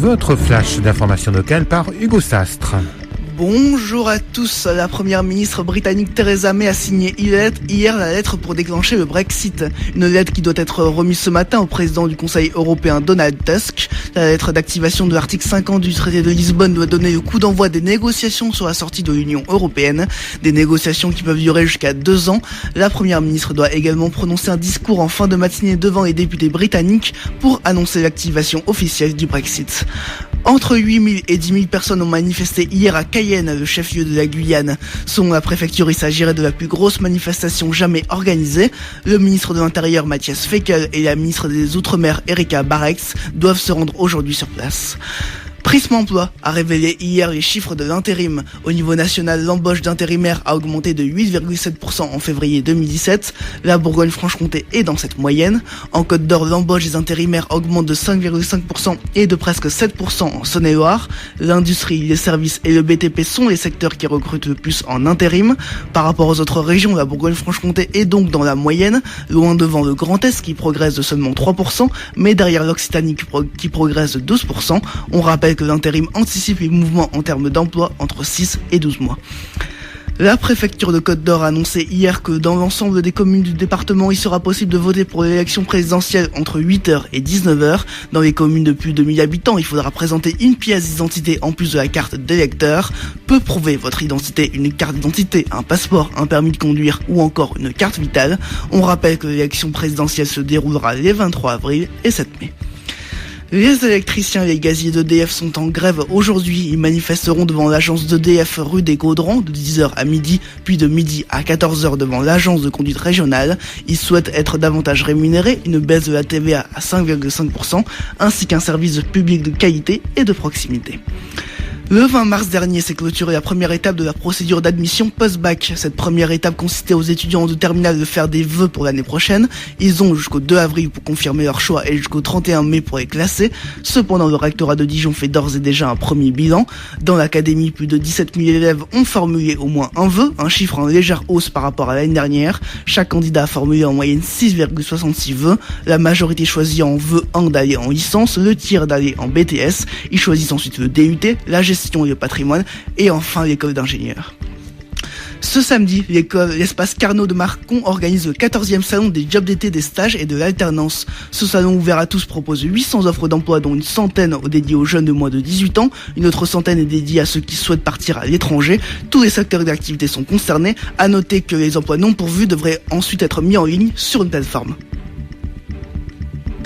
Votre flash d'information locale par Hugo Sastre. Bonjour à tous. La première ministre britannique Theresa May a signé hier la lettre pour déclencher le Brexit. Une lettre qui doit être remise ce matin au président du Conseil européen Donald Tusk. La lettre d'activation de l'article 50 du traité de Lisbonne doit donner le coup d'envoi des négociations sur la sortie de l'Union européenne. Des négociations qui peuvent durer jusqu'à 2 ans. La première ministre doit également prononcer un discours en fin de matinée devant les députés britanniques pour annoncer l'activation officielle du Brexit. Entre 8 000 et 10 000 personnes ont manifesté hier à Cayenne, le chef-lieu de la Guyane. Selon la préfecture, il s'agirait de la plus grosse manifestation jamais organisée. Le ministre de l'Intérieur, Matthias Fekl, et la ministre des Outre-mer, Erika Bareks, doivent se rendre aujourd'hui sur place. Prism Emploi a révélé hier les chiffres de l'intérim. Au niveau national, l'embauche d'intérimaires a augmenté de 8,7% en février 2017. La Bourgogne-Franche-Comté est dans cette moyenne. En Côte d'Or, l'embauche des intérimaires augmente de 5,5% et de presque 7% en Saône-et-Loire. L'industrie, les services et le BTP sont les secteurs qui recrutent le plus en intérim. Par rapport aux autres régions, la Bourgogne-Franche-Comté est donc dans la moyenne, loin devant le Grand Est qui progresse de seulement 3%, mais derrière l'Occitanie qui progresse de 12%. On rappelle que l'intérim anticipe les mouvements en termes d'emploi entre 6 et 12 mois. La préfecture de Côte d'Or a annoncé hier que dans l'ensemble des communes du département, il sera possible de voter pour l'élection présidentielle entre 8h et 19h. Dans les communes de plus de 1000 habitants, il faudra présenter une pièce d'identité en plus de la carte d'électeur. Peut prouver votre identité une carte d'identité, un passeport, un permis de conduire ou encore une carte vitale. On rappelle que l'élection présidentielle se déroulera les 23 avril et 7 mai. Les électriciens et les gaziers d'EDF sont en grève aujourd'hui. Ils manifesteront devant l'agence d'EDF rue des Gaudrans de 10h à midi, puis de midi à 14h devant l'agence de conduite régionale. Ils souhaitent être davantage rémunérés, une baisse de la TVA à 5,5%, ainsi qu'un service public de qualité et de proximité. Le 20 mars dernier s'est clôturée la première étape de la procédure d'admission post-bac. Cette première étape consistait aux étudiants de terminale de faire des vœux pour l'année prochaine. Ils ont jusqu'au 2 avril pour confirmer leur choix et jusqu'au 31 mai pour les classer. Cependant, le rectorat de Dijon fait d'ores et déjà un premier bilan. Dans l'académie, plus de 17 000 élèves ont formulé au moins un vœu, un chiffre en légère hausse par rapport à l'année dernière. Chaque candidat a formulé en moyenne 6,66 vœux. La majorité choisit en vœu 1 d'aller en licence, le tiers d'aller en BTS. Ils choisissent ensuite le DUT, la gestion et le patrimoine, et enfin l'école d'ingénieurs. Ce samedi, l'espace Carnot de Mâcon organise le 14e salon des jobs d'été, des stages et de l'alternance. Ce salon ouvert à tous propose 800 offres d'emploi, dont une centaine dédiées aux jeunes de moins de 18 ans. Une autre centaine est dédiée à ceux qui souhaitent partir à l'étranger. Tous les secteurs d'activité sont concernés. À noter que les emplois non pourvus devraient ensuite être mis en ligne sur une plateforme.